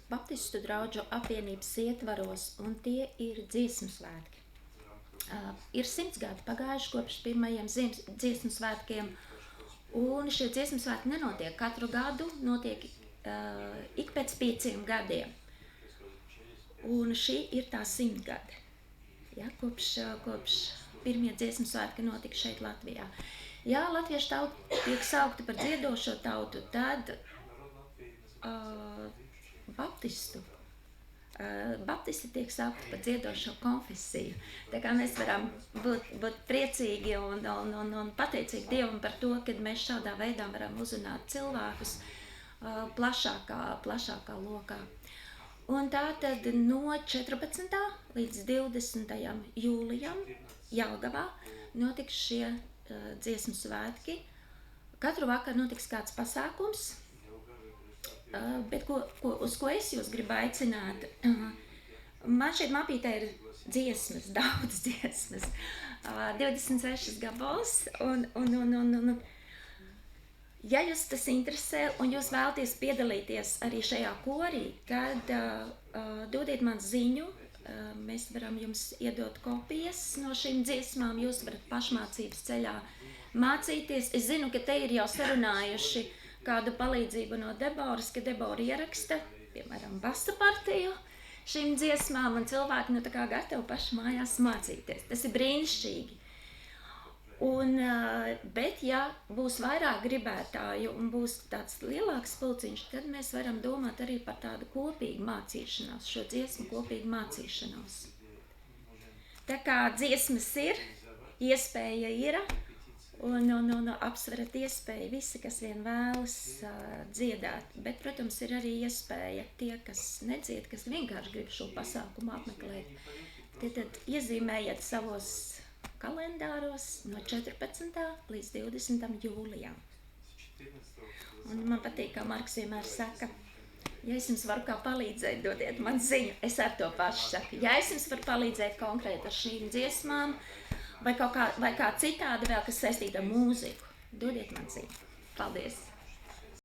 Baptistu draugu apvienības ietvaros, un tie ir dziesmu svētki. Ir 100 gadi pagājuši kopš pirmajiem dziesmu svētkiem, un šie dziesmu svētki nenotiek katru gadu, notiek ik pēc 5 gadiem. Un šī ir tā 100 gadi, ja, kopš pirmie dziesmu svētki notika šeit Latvijā. Ja latviešu tauta tiek saukta par dziedošo tautu, tad Baptisti tiek saukti par dziedošo konfesiju. Tā kā mēs varam būt priecīgi un pateicīgi Dievam par to, ka mēs šādā veidā varam uzrunāt cilvēkus plašākā lokā. Un tātad no 14. līdz 20. jūlijam Jelgavā notiks šie dziesmu svētki. Katru vakaru notiks kāds pasākums, bet uz ko es jūs gribu aicināt? Man šeit mapītē ir dziesmas, daudz dziesmas, 26 gabalos, un ja jūs tas interesē un jūs vēlaties piedalīties arī šajā korī, tad dodiet man ziņu, mēs varam jums iedot kopijas no šīm dziesmām, jūs varat pašmācības ceļā mācīties. Es zinu, ka te ir jau sarunājuši kādu palīdzību no Deboras, ka Debora ieraksta, piemēram, basa partiju šīm dziesmām, un cilvēki tā kā gatavi paši mājās mācīties. Tas ir brīnišķīgi. Bet, ja būs vairāk gribētāju un būs tāds lielāks pulciņš, tad mēs varam domāt arī par tādu kopīgu mācīšanos, šo dziesmu kopīgu mācīšanos. Tā kā dziesmas ir, iespēja ir, un apsverat iespēju visi, kas vien vēlas dziedāt. Bet, protams, ir arī iespēja tie, kas nedzied, kas vienkārši grib šo pasākumu apmeklēt. Tad iezīmējiet savos kalendāros no 14. līdz 20. jūlijam. Un man patīk, kā Marks vienmēr saka, ja es jums varu kā palīdzēt, dodiet man ziņu. Es ar to pašu saku. Ja es jums varu palīdzēt konkrēti ar šīm dziesmām, vai kā citādi vēl, kas saistīta ar mūziku, dodiet man ziņu. Paldies!